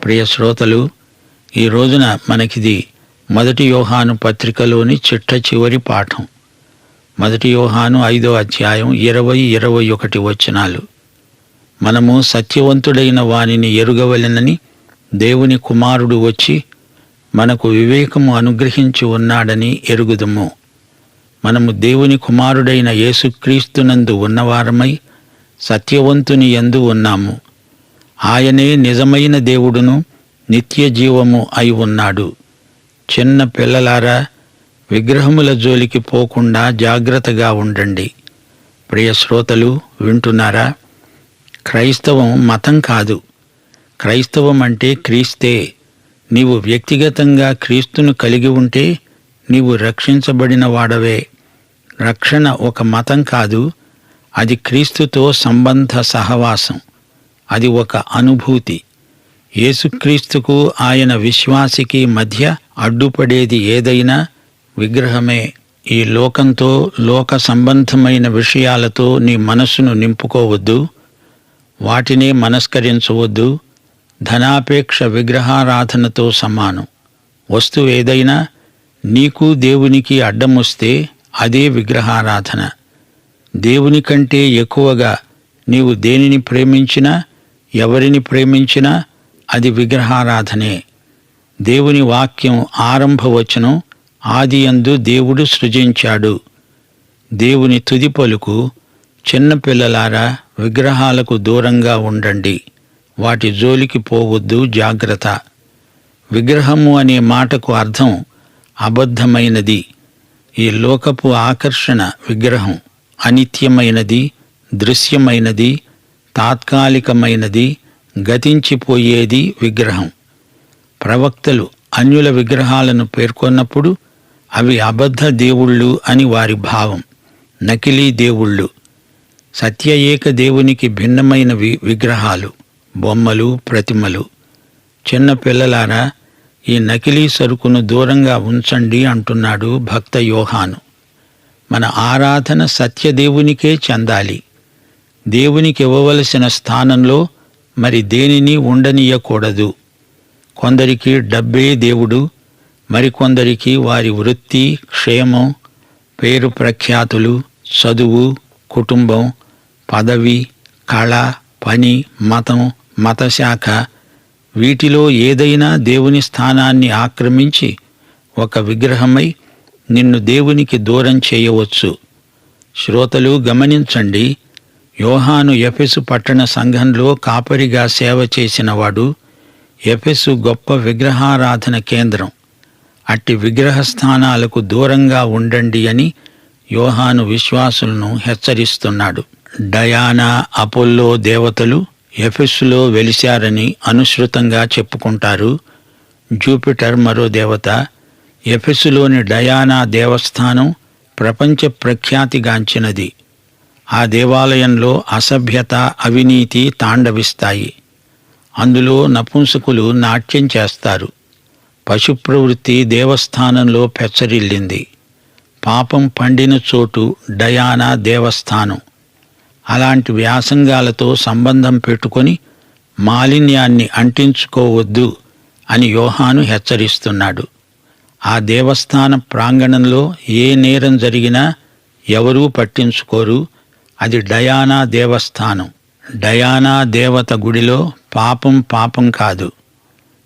ప్రియ శ్రోతలు, ఈ రోజున మనకిది 1 యోహాను పత్రికలోని చిట్ట చివరి పాఠం. 1 యోహాను 5వ అధ్యాయం 20-21 వచనాలు. మనము సత్యవంతుడైన వానిని ఎరుగవలెనని దేవుని కుమారుడు వచ్చి మనకు వివేకము అనుగ్రహించి ఉన్నాడని ఎరుగుదుము. మనము దేవుని కుమారుడైన యేసుక్రీస్తునందు ఉన్నవారమై సత్యవంతుని యందు ఉన్నాము. ఆయనే నిజమైన దేవుడును నిత్య జీవము అయి ఉన్నాడు. చిన్న పిల్లలారా, విగ్రహముల జోలికి పోకుండా జాగ్రత్తగా ఉండండి. ప్రియ శ్రోతలు, వింటున్నారా? క్రైస్తవం మతం కాదు. క్రైస్తవం అంటే క్రీస్తే. నీవు వ్యక్తిగతంగా క్రీస్తును కలిగి ఉంటే నీవు రక్షించబడిన వాడవే. రక్షణ ఒక మతం కాదు, అది క్రీస్తుతో సంబంధ సహవాసం. అది ఒక అనుభూతి. యేసుక్రీస్తుకు ఆయన విశ్వాసికి మధ్య అడ్డుపడేది ఏదైనా విగ్రహమే. ఈ లోకంతో, లోక సంబంధమైన విషయాలతో నీ మనస్సును నింపుకోవద్దు. వాటినే మనస్కరించవద్దు. ధనాపేక్ష విగ్రహారాధనతో సమానం. వస్తువేదైనా నీకు దేవునికి అడ్డమొస్తే అదే విగ్రహారాధన. దేవుని కంటే ఎక్కువగా నీవు దేనిని ప్రేమించినా, ఎవరిని ప్రేమించినా అది విగ్రహారాధనే. దేవుని వాక్యం ఆరంభవచనం, ఆదియందు దేవుడు సృజించాడు. దేవుని తుది పలుకు, చిన్నపిల్లలారా, విగ్రహాలకు దూరంగా ఉండండి. వాటి జోలికి పోవద్దు, జాగ్రత్త. విగ్రహము అనే మాటకు అర్థం అబద్ధమైనది. ఈ లోకపు ఆకర్షణ విగ్రహం. అనిత్యమైనది, దృశ్యమైనది, తాత్కాలికమైనది, గతించిపోయేది విగ్రహం. ప్రవక్తలు అన్యుల విగ్రహాలను పేర్కొన్నప్పుడు అవి అబద్ధ దేవుళ్ళు అని వారి భావం. నకిలీ దేవుళ్ళు. సత్య ఏక దేవునికి భిన్నమైనవి విగ్రహాలు, బొమ్మలు, ప్రతిమలు. చిన్న పిల్లలారా, ఈ నకిలీ సరుకును దూరంగా ఉంచండి అంటున్నాడు భక్త యోహాను. మన ఆరాధన సత్యదేవునికే చెందాలి. దేవునికి ఇవ్వవలసిన స్థానంలో మరి దేనిని ఉండనీయకూడదు. కొందరికి డబ్బే దేవుడు, మరికొందరికి వారి వృత్తి, క్షేమం, పేరు ప్రఖ్యాతులు, చదువు, కుటుంబం, పదవి, కళ, పని, మతం, మతశాఖ. వీటిలో ఏదైనా దేవుని స్థానాన్ని ఆక్రమించి ఒక విగ్రహమై నిన్ను దేవునికి దూరం చేయవచ్చు. శ్రోతలు, గమనించండి. యోహాను ఎఫెసు పట్టణ సంఘంలో కాపరిగా సేవ చేసినవాడు. ఎఫెసు గొప్ప విగ్రహారాధన కేంద్రం. అట్టి విగ్రహ స్థానాలకు దూరంగా ఉండండి అని యోహాను విశ్వాసులను హెచ్చరిస్తున్నాడు. డయానా, అపోల్లో దేవతలు ఎఫెసులో వెలిశారని అనుసృతంగా చెప్పుకుంటారు. జూపిటర్ మరో దేవత. ఎఫెసులోని డయానా దేవస్థానం ప్రపంచ ప్రఖ్యాతిగాంచినది. ఆ దేవాలయంలో అసభ్యత, అవినీతి తాండవిస్తాయి. అందులో నపుంసకులు నాట్యం చేస్తారు. పశు ప్రవృత్తి దేవస్థానంలో పెచ్చరిల్లింది. పాపం పండిన చోటు డయానా దేవస్థానం. అలాంటి వ్యాసంగాలతో సంబంధం పెట్టుకొని మాలిన్యాన్ని అంటించుకోవద్దు అని యోహాను హెచ్చరిస్తున్నాడు. ఆ దేవస్థాన ప్రాంగణంలో ఏ నేరం జరిగినా ఎవరూ పట్టించుకోరు. అది డయానా దేవస్థానం. డయానా దేవత గుడిలో పాపం కాదు.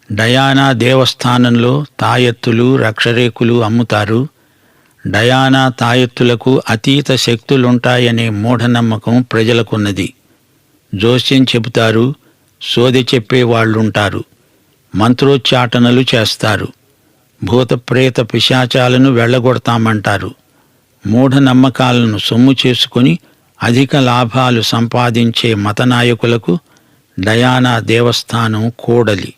డయానా దేవస్థానంలో తాయెత్తులు, రక్షరేకులు అమ్ముతారు. డయానా తాయెత్తులకు అతీత శక్తులుంటాయనే మూఢనమ్మకం ప్రజలకున్నది. జోస్యం చెబుతారు, సోదె చెప్పేవాళ్లుంటారు, మంత్రోచ్చాటనలు చేస్తారు, భూతప్రేత పిశాచాలను వెళ్ళగొడతామంటారు. మూఢనమ్మకాలను సొమ్ము చేసుకుని అధిక లాభాలు సంపాదించే మతనాయకులకు డయానా దేవస్థానం కూడలి.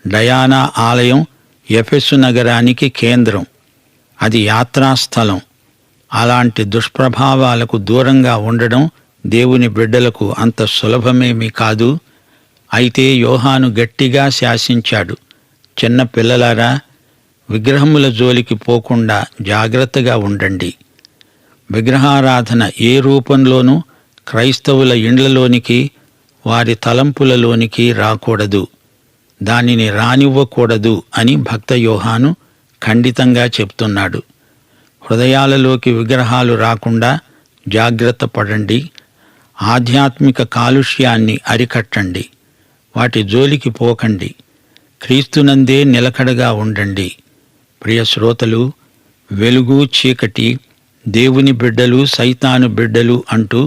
డయానా ఆలయం ఎఫెసు నగరానికి కేంద్రం. అది యాత్రాస్థలం. అలాంటి దుష్ప్రభావాలకు దూరంగా ఉండడం దేవుని బిడ్డలకు అంత సులభమేమీ కాదు. అయితే యోహాను గట్టిగా శాసించాడు. చిన్న పిల్లలారా, విగ్రహముల జోలికి పోకుండా జాగ్రత్తగా ఉండండి. విగ్రహారాధన ఏ రూపంలోనూ క్రైస్తవుల ఇండ్లలోనికి, వారి తలంపులలోనికి రాకూడదు. దానిని రానివ్వకూడదు అని భక్త యోహాను ఖండితంగా చెప్తున్నాడు. హృదయాలలోకి విగ్రహాలు రాకుండా జాగ్రత్త పడండి. ఆధ్యాత్మిక కాలుష్యాన్ని అరికట్టండి. వాటి జోలికి పోకండి. క్రీస్తునందే నిలకడగా ఉండండి. ప్రియ శ్రోతలు, వెలుగు చీకటి, దేవుని బిడ్డలు సైతాను బిడ్డలు అంటూ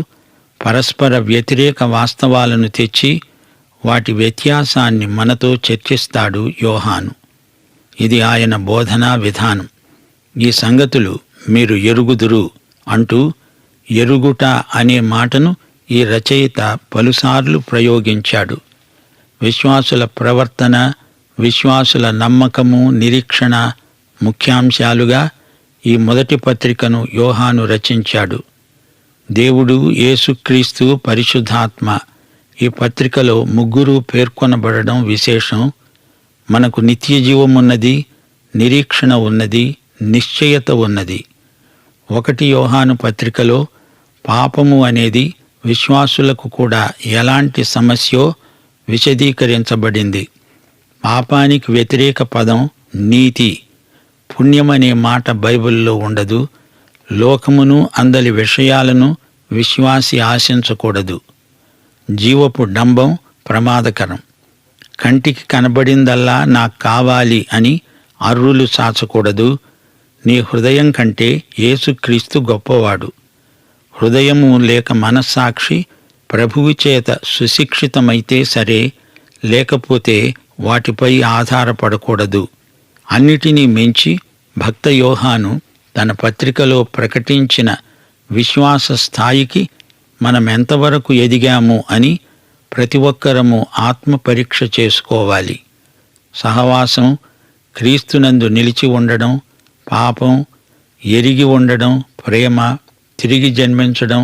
పరస్పర వ్యతిరేక వాస్తవాలను తెచ్చి వాటి వ్యత్యాసాన్ని మనతో చర్చిస్తాడు యోహాను. ఇది ఆయన బోధనా విధానం. ఈ సంగతులు మీరు ఎరుగుదురు అంటూ ఎరుగుట అనే మాటను ఈ రచయిత పలుసార్లు ప్రయోగించాడు. విశ్వాసుల ప్రవర్తన, విశ్వాసుల నమ్మకము, నిరీక్షణ ముఖ్యాంశాలుగా ఈ మొదటి పత్రికను యోహాను రచించాడు. దేవుడు, యేసుక్రీస్తు, పరిశుద్ధాత్మ ఈ పత్రికలో ముగ్గురు పేర్కొనబడడం విశేషం. మనకు నిత్య జీవమున్నది, నిరీక్షణ ఉన్నది, నిశ్చయత ఉన్నది. 1 యోహాను పత్రికలో పాపము అనేది విశ్వాసులకు కూడా ఎలాంటి సమస్యో విశదీకరించబడింది. పాపానికి వ్యతిరేక పదం నీతి. పుణ్యమనే మాట బైబిల్లో ఉండదు. లోకమును, అందలి విషయాలను విశ్వాసి ఆశించకూడదు. జీవపు డంబం ప్రమాదకరం. కంటికి కనబడిందల్లా నాకు కావాలి అని అర్రులు చాచకూడదు. నీ హృదయం కంటే యేసుక్రీస్తు గొప్పవాడు. హృదయము లేక మనస్సాక్షి ప్రభువు చేత సుశిక్షితమైతే సరే, లేకపోతే వాటిపై ఆధారపడకూడదు. అన్నిటినీ మించి భక్త యోహాను తన పత్రికలో ప్రకటించిన విశ్వాస స్థాయికి మనమెంతవరకు ఎదిగాము అని ప్రతి ఒక్కరము ఆత్మ పరీక్ష చేసుకోవాలి. సహవాసం, క్రీస్తునందు నిలిచి ఉండడం, పాపం, ఎరిగి ఉండడం, ప్రేమ, తిరిగి జన్మించడం,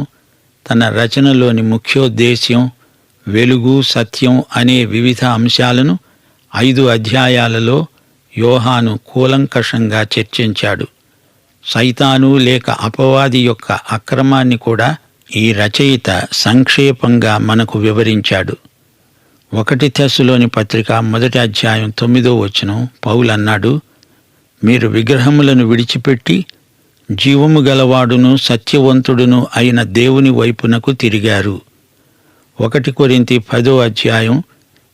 తన రచనలోని ముఖ్యోద్దేశ్యం, వెలుగు, సత్యం అనే వివిధ అంశాలను 5 అధ్యాయాలలో యోహాను కూలంకషంగా చర్చించాడు. సైతాను లేక అపవాది యొక్క అక్రమాన్ని కూడా ఈ రచయిత సంక్షేపంగా మనకు వివరించాడు. 1 తెస్సలోని పత్రిక 1 అధ్యాయం 9వ వచనం పౌలన్నాడు, మీరు విగ్రహములను విడిచిపెట్టి జీవము గలవాడును సత్యవంతుడును అయిన దేవుని వైపునకు తిరిగారు. 1 కొరింథీ 10వ అధ్యాయం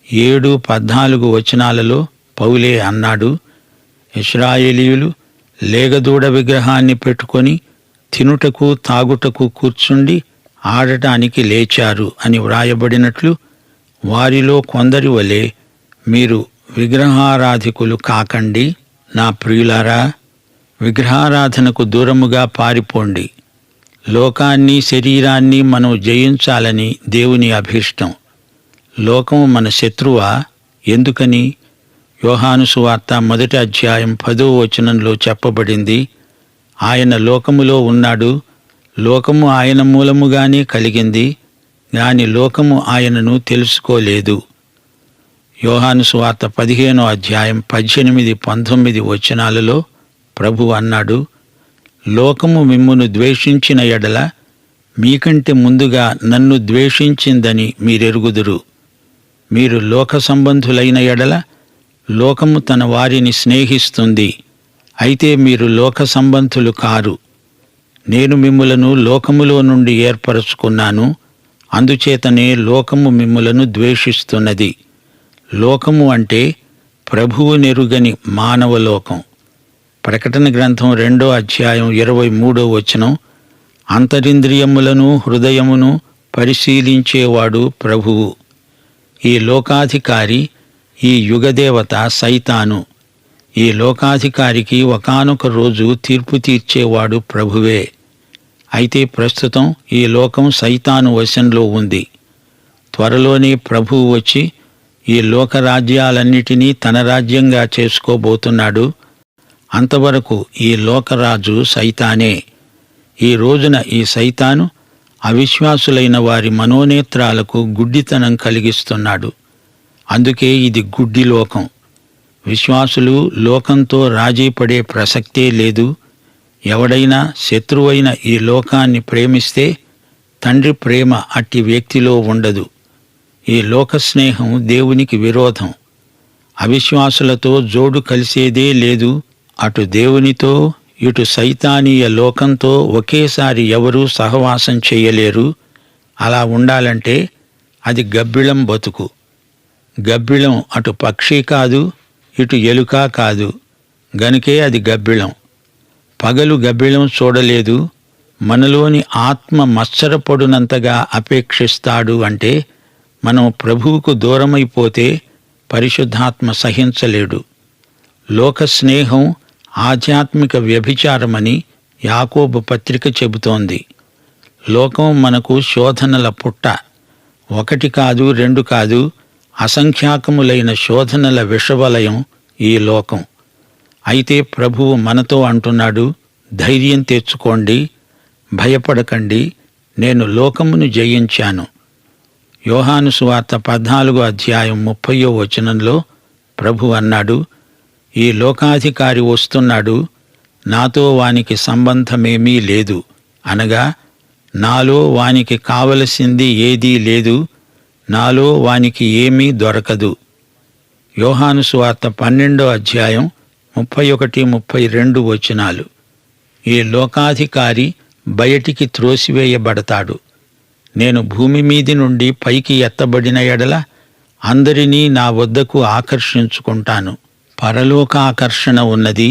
7-14 వచనాలలో పౌలే అన్నాడు, ఇశ్రాయేలీయులు లేగదూడ విగ్రహాన్ని పెట్టుకొని తినుటకు తాగుటకు కూర్చుండి ఆడటానికి లేచారు అని వ్రాయబడినట్లు వారిలో కొందరి వలె మీరు విగ్రహారాధికులు కాకండి. నా ప్రియులారా, విగ్రహారాధనకు దూరముగా పారిపోండి. లోకాన్ని, శరీరాన్ని మనం జయించాలని దేవుని అభీష్టం. లోకం మన శత్రువా? ఎందుకని? యోహాను సువార్త 1 అధ్యాయం 10వ వచనంలో చెప్పబడింది, ఆయన లోకములో ఉన్నాడు, లోకము ఆయన మూలముగానే కలిగింది, గాని లోకము ఆయనను తెలుసుకోలేదు. యోహాను సువార్త 15వ అధ్యాయం 18-19 వచనాలలో ప్రభువు అన్నాడు, లోకము మిమ్మును ద్వేషించిన ఎడల మీకంటే ముందుగా నన్ను ద్వేషించిందని మీరెరుగుదురు. మీరు లోక సంబంధులైన ఎడల లోకము తన వారిని స్నేహిస్తుంది. అయితే మీరు లోక సంబంధులు కారు. నేను మిమ్ములను లోకములో నుండి ఏర్పరచుకున్నాను, అందుచేతనే లోకము మిమ్ములను ద్వేషిస్తున్నది. లోకము అంటే ప్రభువు నెరుగని మానవలోకం. ప్రకటన గ్రంథం 2వ అధ్యాయం 23వ వచనం, అంతరింద్రియములను హృదయమును పరిశీలించేవాడు ప్రభువు. ఈ లోకాధికారి, ఈ యుగదేవత సైతాను. ఈ లోకాధికారికి ఒకానొక రోజు తీర్పు తీర్చేవాడు ప్రభువే. అయితే ప్రస్తుతం ఈ లోకం సైతాను వశంలో ఉంది. త్వరలోనే ప్రభువు వచ్చి ఈ లోకరాజ్యాలన్నిటినీ తన రాజ్యంగా చేసుకోబోతున్నాడు. అంతవరకు ఈ లోకరాజు సైతానే. ఈ రోజున ఈ సైతాను అవిశ్వాసులైన వారి మనోనేత్రాలకు గుడ్డితనం కలిగిస్తున్నాడు. అందుకే ఇది గుడ్డి లోకం. విశ్వాసులు లోకంతో రాజీ పడే ప్రసక్తే లేదు. ఎవడైనా శత్రువైన ఈ లోకాన్ని ప్రేమిస్తే తండ్రి ప్రేమ అట్టి వ్యక్తిలో ఉండదు. ఈ లోక స్నేహం దేవునికి విరోధం. అవిశ్వాసులతో జోడు కలిసేదే లేదు. అటు దేవునితో ఇటు సైతానీయ లోకంతో ఒకేసారి ఎవరూ సహవాసం చేయలేరు. అలా ఉండాలంటే అది గబ్బిళం బతుకు. గబ్బిళం అటు పక్షి కాదు, ఇటు ఎలుక కాదు, గనుకే అది గబ్బిళం. పగలు గబ్బిళం చూడలేదు. మనలోని ఆత్మ మత్సరపడునంతగా అపేక్షిస్తాడు అంటే మనం ప్రభువుకు దూరమైపోతే పరిశుద్ధాత్మ సహించలేడు. లోక స్నేహం ఆధ్యాత్మిక వ్యభిచారమని యాకోబు పత్రిక చెబుతోంది. లోకం మనకు శోధనల పుట్ట. 1 కాదు 2 కాదు, అసంఖ్యాకములైన శోధనల విషవలయం ఈ లోకం. అయితే ప్రభువు మనతో అంటున్నాడు, ధైర్యం తెచ్చుకోండి, భయపడకండి, నేను లోకమును జయించాను. యోహాను సువార్త 14:30 ప్రభు అన్నాడు, ఈ లోకాధికారి వస్తున్నాడు, నాతో వానికి సంబంధమేమీ లేదు, అనగా నాలో వానికి కావలసింది ఏదీ లేదు, నాలో వానికి ఏమీ దొరకదు. యోహాను సువార్త 12:31-32 ఈ లోకాధికారి బయటికి త్రోసివేయబడతాడు. నేను భూమి మీది నుండి పైకి ఎత్తబడిన ఎడల అందరినీ నా వద్దకు ఆకర్షించుకుంటాను. పరలోకాకర్షణ ఉన్నది,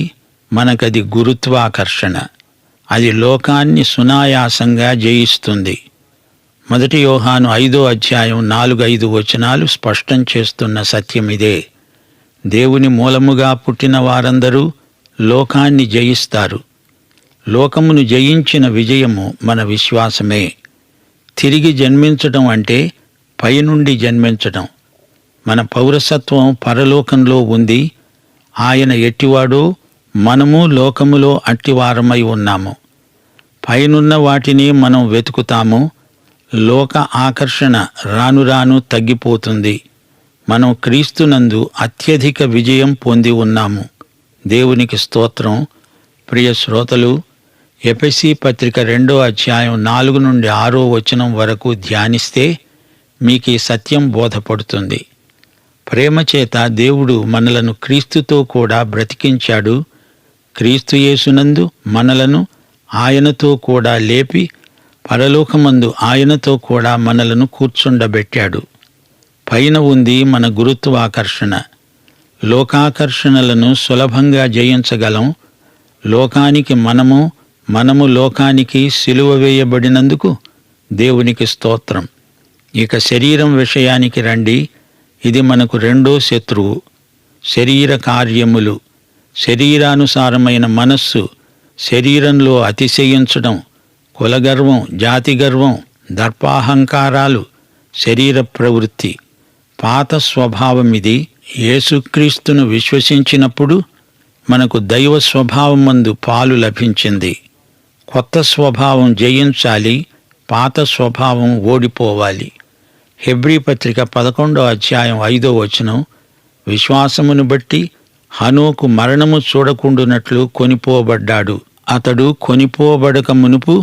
మనకది గురుత్వాకర్షణ. అది లోకాన్ని సునాయాసంగా జయిస్తుంది. 1 యోహాను 5:4-5 స్పష్టం చేస్తున్న సత్యమిదే. దేవుని మూలముగా పుట్టిన వారందరూ లోకాన్ని జయిస్తారు. లోకమును జయించిన విజయము మన విశ్వాసమే. తిరిగి జన్మించటం అంటే పైనుండి జన్మించటం. మన పౌరసత్వం పరలోకంలో ఉంది. ఆయన ఎట్టివాడో మనము లోకములో అట్టివారమై ఉన్నాము. పైనున్న వాటిని మనం వెతుకుతాము. లోక ఆకర్షణ రాను రాను తగ్గిపోతుంది. మనం క్రీస్తునందు అత్యధిక విజయం పొంది ఉన్నాము. దేవునికి స్తోత్రం. ప్రియ శ్రోతలు, ఎఫెసీ పత్రిక 2:4-6 వరకు ధ్యానిస్తే మీకీ సత్యం బోధపడుతుంది. ప్రేమచేత దేవుడు మనలను క్రీస్తుతో కూడా బ్రతికించాడు. క్రీస్తు యేసునందు మనలను ఆయనతో కూడా లేపి పరలోకమందు ఆయనతో కూడా మనలను కూర్చుండబెట్టాడు. పైన ఉంది మన గురుత్వాకర్షణ. లోకాకర్షణలను సులభంగా జయించగలం. లోకానికి మనము లోకానికి సిలువ వేయబడినందుకు దేవునికి స్తోత్రం. ఇక శరీరం విషయానికి రండి. ఇది మనకు రెండో శత్రువు. శరీర కార్యములు, శరీరానుసారమైన మనస్సు, శరీరంలో అతిశయించడం, కులగర్వం, జాతిగర్వం, దర్పాహంకారాలు, శరీర ప్రవృత్తి. పాత స్వభావమిది. యేసుక్రీస్తును విశ్వసించినప్పుడు మనకు దైవ స్వభావమందు పాలు లభించింది. కొత్త స్వభావం జయించాలి, పాత స్వభావం ఓడిపోవాలి. హెబ్రీ పత్రిక 11:5 విశ్వాసమును బట్టి హనోకు మరణము చూడకుండునట్లు కొనిపోబడ్డాడు. అతడు కొనిపోబడక మునుపు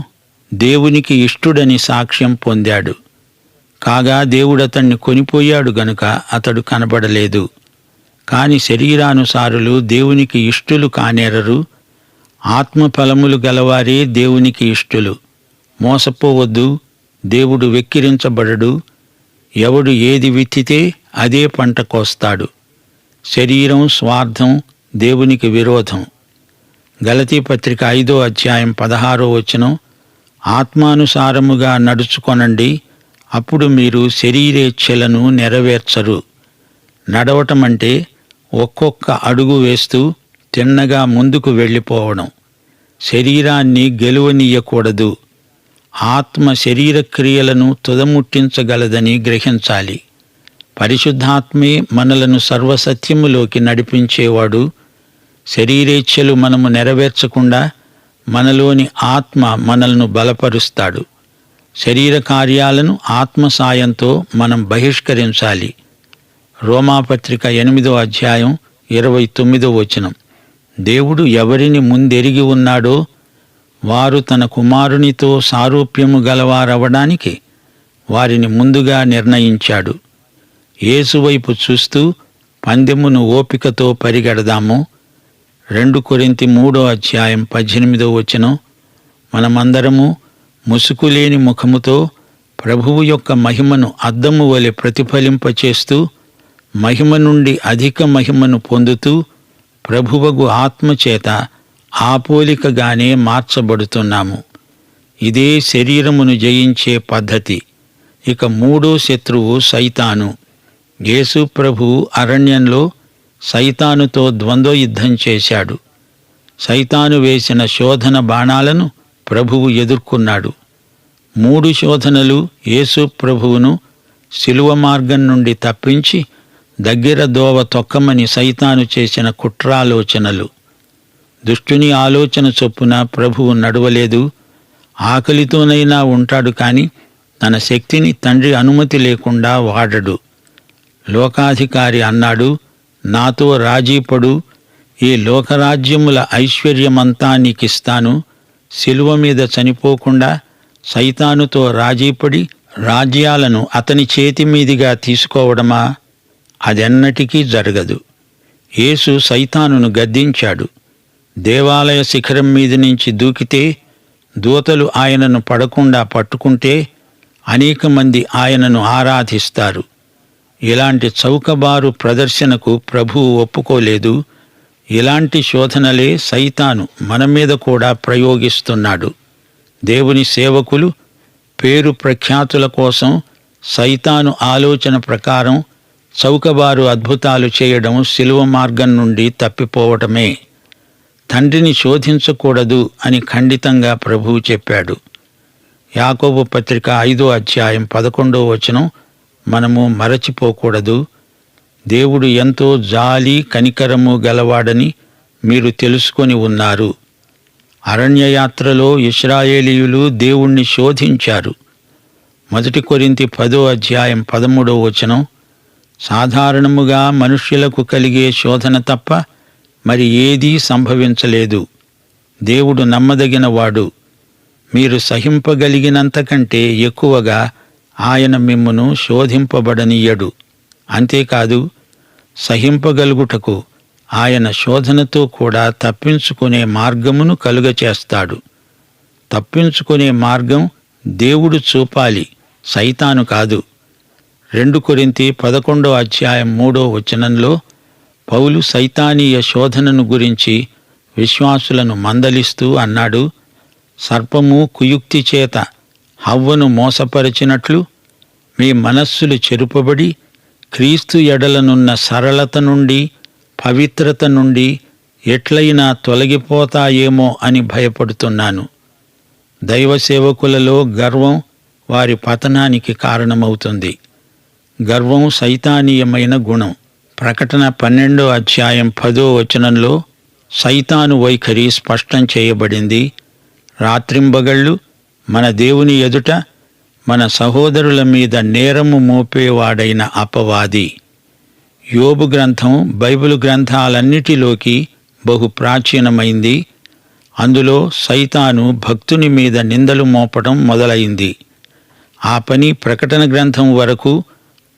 దేవునికి ఇష్టుడని సాక్ష్యం పొందాడు. కాగా దేవుడతన్ని కొనిపోయాడు గనుక అతడు కనబడలేదు. కాని శరీరానుసారులు దేవునికి ఇష్టులు కానేరరు. ఆత్మఫలములు గలవారే దేవునికి ఇష్టులు. మోసపోవద్దు, దేవుడు వెక్కిరించబడడు. ఎవడు ఏది విత్తితే అదే పంట కోస్తాడు. శరీరం, స్వార్థం దేవునికి విరోధం. గలతీ పత్రిక 5:16 ఆత్మానుసారముగా నడుచుకొనండి, అప్పుడు మీరు శరీరేచ్ఛలను నెరవేర్చరు. నడవటమంటే ఒక్కొక్క అడుగు వేస్తూ తిన్నగా ముందుకు వెళ్ళిపోవడం. శరీరాన్ని గెలువనీయకూడదు. ఆత్మ శరీర క్రియలను తుదముట్టించగలదని గ్రహించాలి. పరిశుద్ధాత్మే మనలను సర్వసత్యములోకి నడిపించేవాడు. శరీరేచ్ఛలు మనము నెరవేర్చకుండా మనలోని ఆత్మ మనల్ని బలపరుస్తాడు. శరీర కార్యాలను ఆత్మ సాయంతో మనం బహిష్కరించాలి. రోమాపత్రిక 8:29 దేవుడు ఎవరిని ముందెరిగి ఉన్నాడో వారు తన కుమారునితో సారూప్యము గలవారవడానికి వారిని ముందుగా నిర్ణయించాడు. యేసువైపు చూస్తూ పందెమును ఓపికతో పరిగెడదాము. 2 కొరింథీ 3:18 మనమందరము ముసుకులేని ముఖముతో ప్రభువు యొక్క మహిమను అద్దము వలె ప్రతిఫలింపచేస్తూ మహిమ నుండి అధిక మహిమను పొందుతూ ప్రభువగు ఆత్మచేత ఆ పోలికగానే మార్చబడుతున్నాము. ఇదే శరీరమును జయించే పద్ధతి. ఇక 3వ శత్రువు సైతాను. యేసు ప్రభువు అరణ్యంలో సైతానుతో ద్వంద్వ యుద్ధం చేశాడు. సైతాను వేసిన శోధన బాణాలను ప్రభువు ఎదుర్కొన్నాడు. 3 శోధనలు యేసు ప్రభువును శిలువ మార్గం నుండి తప్పించి దగ్గర దోవ తొక్కమని సైతాను చేసిన కుట్రాలోచనలు. దుష్టుని ఆలోచన చొప్పున ప్రభువు నడవలేదు. ఆకలితోనైనా ఉంటాడు కాని తన శక్తిని తండ్రి అనుమతి లేకుండా వాడడు. లోకాధికారి అన్నాడు, నాతో రాజీపడు, ఈ లోకరాజ్యముల ఐశ్వర్యమంతా నీకిస్తాను. శిలువ మీద చనిపోకుండా సైతానుతో రాజీపడి రాజ్యాలను అతని చేతి మీదిగా తీసుకోవడమా? అదెన్నటికీ జరగదు. యేసు సైతానును గద్దించాడు. దేవాలయ శిఖరం మీద నుంచి దూకితే, దూతలు ఆయనను పడకుండా పట్టుకుంటే అనేక మంది ఆయనను ఆరాధిస్తారు. ఇలాంటి చౌకబారు ప్రదర్శనకు ప్రభువు ఒప్పుకోలేదు. ఇలాంటి శోధనలే సైతాను మన మీద కూడా ప్రయోగిస్తున్నాడు. దేవుని సేవకులు పేరు ప్రఖ్యాతుల కోసం సైతాను ఆలోచన ప్రకారం చౌకబారు అద్భుతాలు చేయడం శిలువ మార్గం నుండి తప్పిపోవటమే. తండ్రిని శోధించకూడదు అని ఖండితంగా ప్రభువు చెప్పాడు. యాకోబు పత్రిక 5:11 మనము మరచిపోకూడదు. దేవుడు ఎంతో జాలి కనికరము గలవాడని మీరు తెలుసుకొని ఉన్నారు. అరణ్యయాత్రలో ఇశ్రాయేలీయులు దేవుణ్ణి శోధించారు. 1 కొరింథీ 10:13 సాధారణముగా మనుష్యులకు కలిగే శోధన తప్ప మరి ఏదీ సంభవించలేదు. దేవుడు నమ్మదగినవాడు. మీరు సహింపగలిగినంతకంటే ఎక్కువగా ఆయన మిమ్మును శోధింపబడనీయడు. అంతేకాదు, సహింపగలుగుటకు ఆయన శోధనతో కూడా తప్పించుకునే మార్గమును కలుగచేస్తాడు. తప్పించుకునే మార్గం దేవుడు చూపాలి, సైతాను కాదు. 2 కొరింథీ 11:3 పౌలు సైతానీయ శోధనను గురించి విశ్వాసులను మందలిస్తూ అన్నాడు, సర్పము కుయుక్తి చేత హవ్వను మోసపరచినట్లు మీ మనస్సులు చెరుపబడి క్రీస్తు ఎడలనున్న సరళత నుండి పవిత్రత నుండి ఎట్లయినా తొలగిపోతాయేమో అని భయపడుతున్నాను. దైవ సేవకులలో గర్వం వారి పతనానికి కారణమవుతుంది. గర్వం సైతానీయమైన గుణం. ప్రకటన 12:10 సైతాను వైఖరి స్పష్టం చేయబడింది. రాత్రింబగళ్ళు మన దేవుని ఎదుట మన సహోదరుల మీద నేరము మోపేవాడైన అపవాది. యోబు గ్రంథం బైబిలు గ్రంథాలన్నిటిలోకి బహు ప్రాచీనమైంది. అందులో సైతాను భక్తుని మీద నిందలు మోపడం మొదలైంది. ఆ పని ప్రకటన గ్రంథం వరకు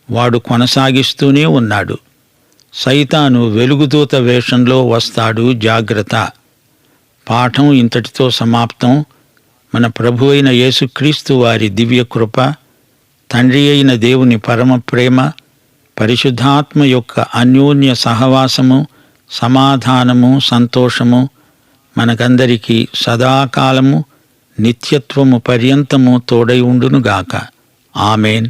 వాడు కొనసాగిస్తూనే ఉన్నాడు. సైతాను వెలుగుదూత వేషంలో వస్తాడు, జాగ్రత్త. పాఠం ఇంతటితో సమాప్తం. మన ప్రభువైన యేసుక్రీస్తు వారి దివ్య కృప, తండ్రి అయిన దేవుని పరమ ప్రేమ, పరిశుద్ధాత్మ యొక్క అన్యోన్య సహవాసము, సమాధానము, సంతోషము మనకందరికీ సదాకాలము నిత్యత్వము పర్యంతము తోడై ఉండునుగాక. ఆమేన్.